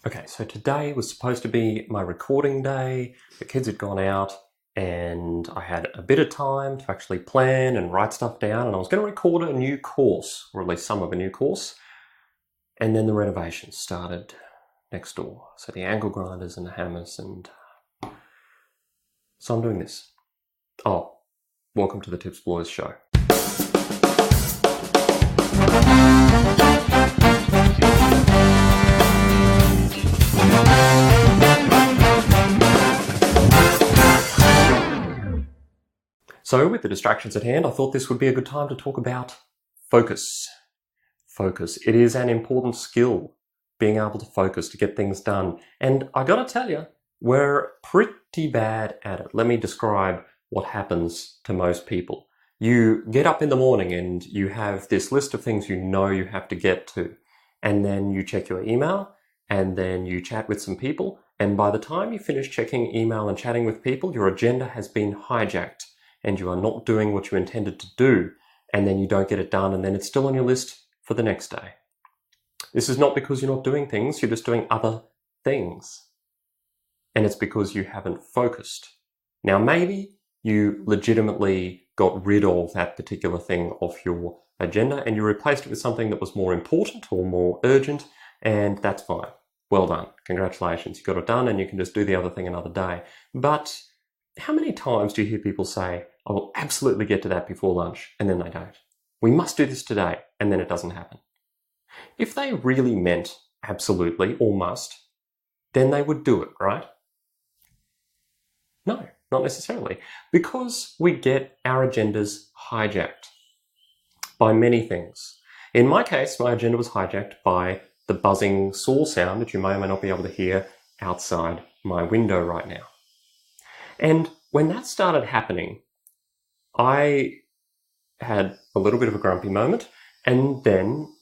Okay, so today was supposed to be my recording day. The kids had gone out and I had a bit of time to actually plan and write stuff down, and I was going to record a new course, or at least some of a new course. And then the renovations started next door. So the angle grinders and the hammers, and so I'm doing this. Oh, welcome to the Tips Boys show. So with the distractions at hand, I thought this would be a good time to talk about focus. Focus. It is an important skill, being able to focus, to get things done. And I gotta tell you, we're pretty bad at it. Let me describe what happens to most people. You get up in the morning and you have this list of things you know you have to get to. And then you check your email, and then you chat with some people. And by the time you finish checking email and chatting with people, your agenda has been hijacked, and you are not doing what you intended to do, and then you don't get it done, and then it's still on your list for the next day. This is not because you're not doing things, you're just doing other things. And it's because you haven't focused. Now, maybe you legitimately got rid of that particular thing off your agenda and you replaced it with something that was more important or more urgent, and that's fine. Well done. Congratulations. You got it done, and you can just do the other thing another day. But how many times do you hear people say, I will absolutely get to that before lunch, and then they don't? We must do this today, and then it doesn't happen. If they really meant absolutely or must, then they would do it, right? No, not necessarily. Because we get our agendas hijacked by many things. In my case, my agenda was hijacked by the buzzing saw sound that you may or may not be able to hear outside my window right now. And when that started happening, I had a little bit of a grumpy moment, and then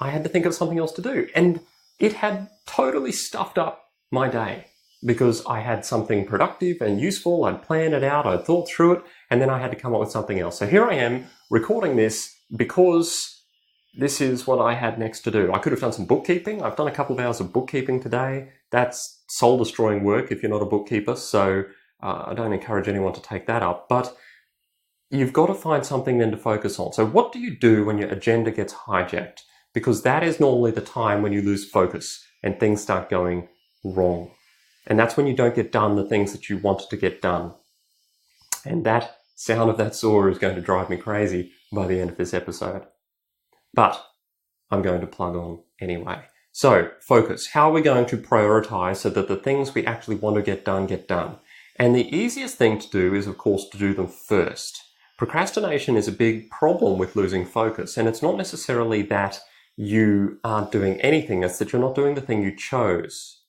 I had to think of something else to do. And it had totally stuffed up my day because I had something productive and useful. I'd planned it out, I'd thought through it, and then I had to come up with something else. So here I am recording this because this is what I had next to do. I could have done some bookkeeping. I've done a couple of hours of bookkeeping today. That's soul-destroying work if you're not a bookkeeper, so I don't encourage anyone to take that up, but you've got to find something then to focus on. So what do you do when your agenda gets hijacked? Because that is normally the time when you lose focus and things start going wrong. And that's when you don't get done the things that you wanted to get done. And that sound of that saw is going to drive me crazy by the end of this episode. But I'm going to plug on anyway. So, focus. How are we going to prioritize so that the things we actually want to get done get done? And the easiest thing to do is, of course, to do them first. Procrastination is a big problem with losing focus, and it's not necessarily that you aren't doing anything, it's that you're not doing the thing you chose.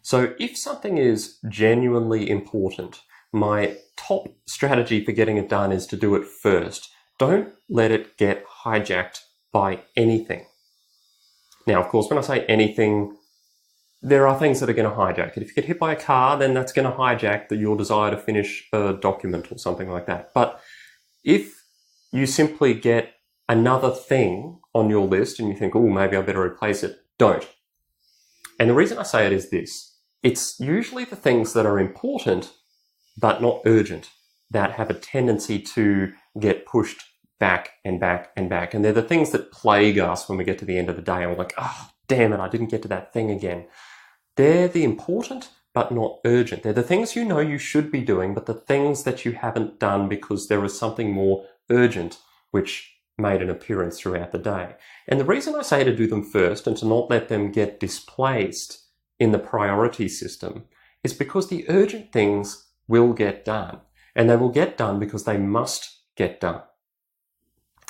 So if something is genuinely important, my top strategy for getting it done is to do it first. Don't let it get hijacked by anything. Now, of course, when I say anything, there are things that are going to hijack it. If you get hit by a car, then that's going to hijack your desire to finish a document or something like that. But if you simply get another thing on your list and you think, oh, maybe I better replace it, don't. And the reason I say it is this. It's usually the things that are important but not urgent that have a tendency to get pushed back and back and back. And they're the things that plague us when we get to the end of the day and we're like, oh, damn it, I didn't get to that thing again. They're the important but not urgent. They're the things you know you should be doing, but the things that you haven't done because there was something more urgent which made an appearance throughout the day. And the reason I say to do them first and to not let them get displaced in the priority system is because the urgent things will get done. And they will get done because they must get done.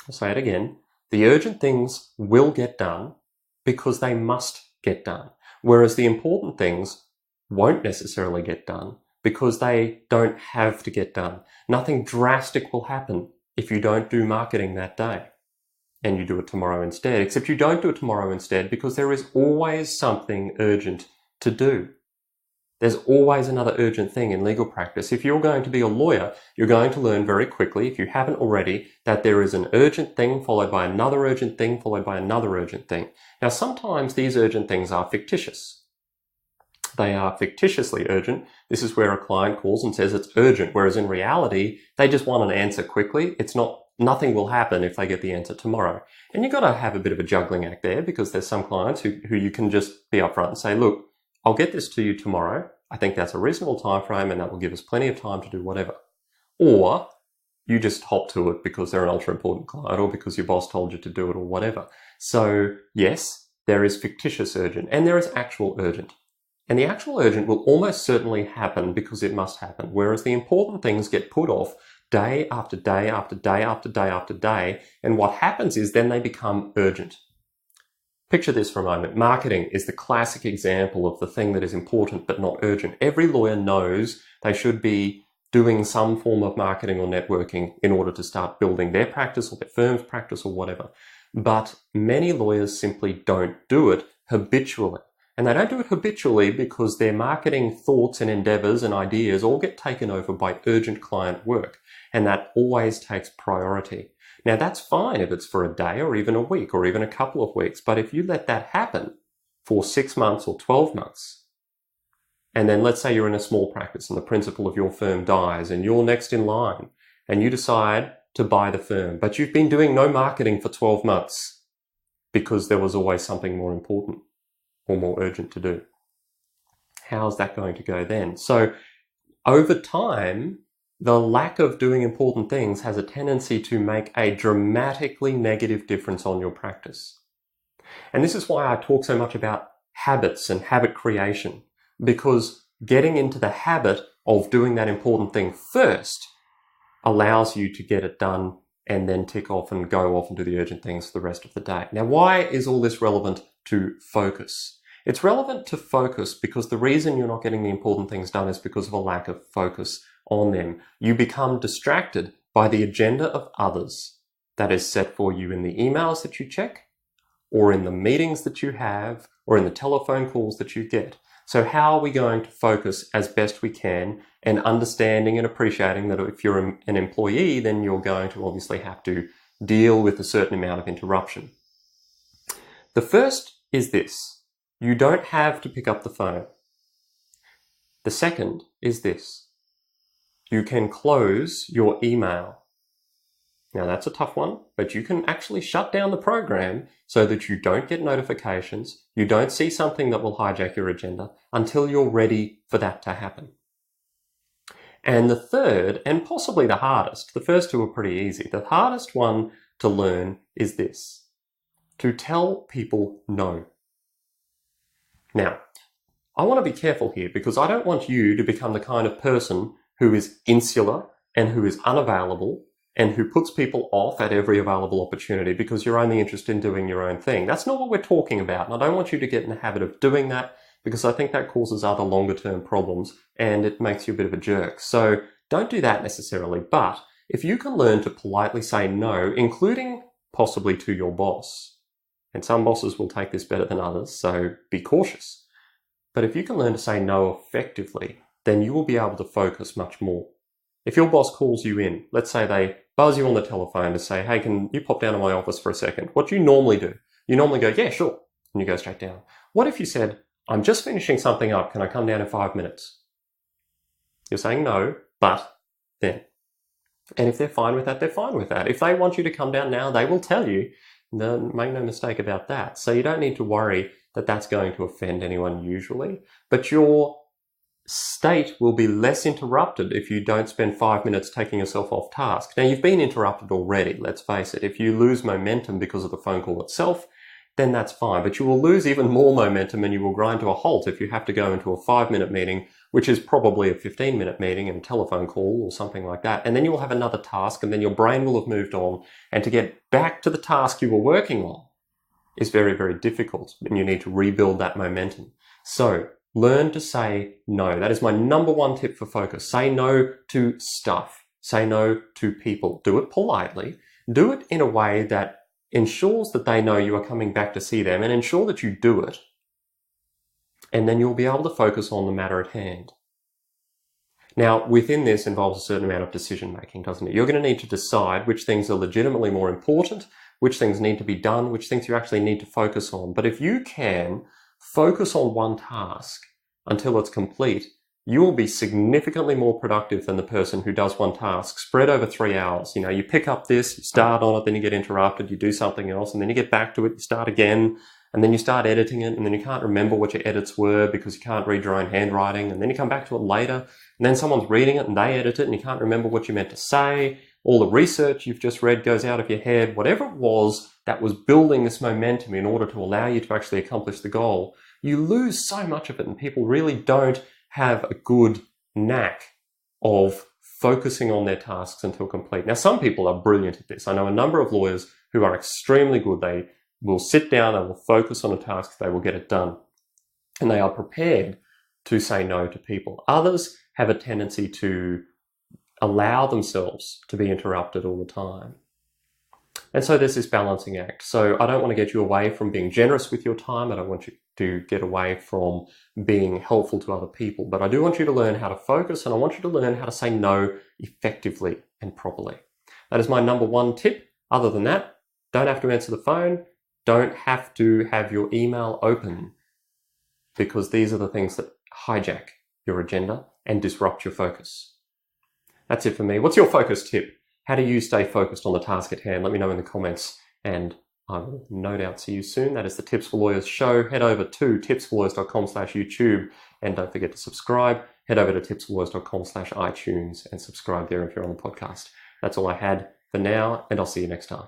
I'll say it again. The urgent things will get done because they must get done. Whereas the important things won't necessarily get done because they don't have to get done. Nothing drastic will happen if you don't do marketing that day and you do it tomorrow instead, except you don't do it tomorrow instead because there is always something urgent to do. There's always another urgent thing in legal practice. If you're going to be a lawyer, you're going to learn very quickly, if you haven't already, that there is an urgent thing followed by another urgent thing followed by another urgent thing. Now, sometimes these urgent things are fictitious. they are fictitiously urgent. This is where a client calls and says it's urgent, whereas in reality, they just want an answer quickly. Nothing will happen if they get the answer tomorrow. And you've got to have a bit of a juggling act there, because there's some clients who you can just be upfront and say, look, I'll get this to you tomorrow. I think that's a reasonable time frame and that will give us plenty of time to do whatever. Or you just hop to it because they're an ultra important client or because your boss told you to do it or whatever. So yes, there is fictitious urgent and there is actual urgent. And the actual urgent will almost certainly happen because it must happen, whereas the important things get put off day after day after day after day after day. And what happens is then they become urgent. Picture this for a moment. Marketing is the classic example of the thing that is important but not urgent. Every lawyer knows they should be doing some form of marketing or networking in order to start building their practice or their firm's practice or whatever. But many lawyers simply don't do it habitually. And they don't do it habitually because their marketing thoughts and endeavors and ideas all get taken over by urgent client work. And that always takes priority. Now that's fine if it's for a day or even a week or even a couple of weeks. But if you let that happen for 6 months or 12 months, and then let's say you're in a small practice and the principal of your firm dies and you're next in line and you decide to buy the firm, but you've been doing no marketing for 12 months because there was always something more important or more urgent to do. How's that going to go then? So over time, the lack of doing important things has a tendency to make a dramatically negative difference on your practice. And this is why I talk so much about habits and habit creation, because getting into the habit of doing that important thing first allows you to get it done and then tick off and go off and do the urgent things for the rest of the day. Now, why is all this relevant to focus? It's relevant to focus because the reason you're not getting the important things done is because of a lack of focus on them. You become distracted by the agenda of others that is set for you in the emails that you check, or in the meetings that you have, or in the telephone calls that you get. So how are we going to focus as best we can, and understanding and appreciating that if you're an employee, then you're going to obviously have to deal with a certain amount of interruption. The first is this: you don't have to pick up the phone. The second is this: you can close your email. Now that's a tough one, but you can actually shut down the program so that you don't get notifications, you don't see something that will hijack your agenda until you're ready for that to happen. And the third, and possibly the hardest, the first two are pretty easy. The hardest one to learn is this: to tell people no. Now, I want to be careful here because I don't want you to become the kind of person who is insular and who is unavailable and who puts people off at every available opportunity because you're only interested in doing your own thing. That's not what we're talking about. And I don't want you to get in the habit of doing that because I think that causes other longer term problems and it makes you a bit of a jerk. So don't do that necessarily. But if you can learn to politely say no, including possibly to your boss, and some bosses will take this better than others, so be cautious. But if you can learn to say no effectively, then you will be able to focus much more. If your boss calls you in, let's say they buzz you on the telephone to say, hey, can you pop down to my office for a second? What do you normally do? You normally go, yeah, sure. And you go straight down. What if you said, I'm just finishing something up. Can I come down in 5 minutes? You're saying no, but then. And if they're fine with that, they're fine with that. If they want you to come down now, they will tell you. Then make no mistake about that. So you don't need to worry that that's going to offend anyone usually. But your state will be less interrupted if you don't spend 5 minutes taking yourself off task. Now, you've been interrupted already, let's face it. If you lose momentum because of the phone call itself, then that's fine. But you will lose even more momentum and you will grind to a halt if you have to go into a 5-minute meeting, which is probably a 15-minute meeting and telephone call or something like that. And then you will have another task and then your brain will have moved on. And to get back to the task you were working on is very, very difficult. And you need to rebuild that momentum. So learn to say no. That is my number one tip for focus. Say no to stuff. Say no to people. Do it politely. Do it in a way that ensures that they know you are coming back to see them, and ensure that you do it. And then you'll be able to focus on the matter at hand. Now, within this involves a certain amount of decision making, doesn't it? You're going to need to decide which things are legitimately more important, which things need to be done, which things you actually need to focus on. But if you can focus on one task until it's complete, you will be significantly more productive than the person who does one task spread over 3 hours. You pick up this, you start on it, then you get interrupted, you do something else, and then you get back to it, you start again, and then you start editing it, and then you can't remember what your edits were because you can't read your own handwriting, and then you come back to it later, and then someone's reading it and they edit it, and you can't remember what you meant to say. All the research you've just read goes out of your head. Whatever it was that was building this momentum in order to allow you to actually accomplish the goal, you lose so much of it, and people really don't have a good knack of focusing on their tasks until complete. Now, some people are brilliant at this. I know a number of lawyers who are extremely good. They will sit down, they will focus on a task, they will get it done. And they are prepared to say no to people. Others have a tendency to allow themselves to be interrupted all the time. And so there's this balancing act. So I don't want to get you away from being generous with your time. I don't want you to get away from being helpful to other people. But I do want you to learn how to focus, and I want you to learn how to say no effectively and properly. That is my number one tip. Other than that, don't have to answer the phone. Don't have to have your email open, because these are the things that hijack your agenda and disrupt your focus. That's it for me. What's your focus tip? How do you stay focused on the task at hand? Let me know in the comments, and I will no doubt see you soon. That is the Tips for Lawyers show. Head over to tipsforlawyers.com/YouTube, and don't forget to subscribe. Head over to tipsforlawyers.com/iTunes and subscribe there if you're on the podcast. That's all I had for now, and I'll see you next time.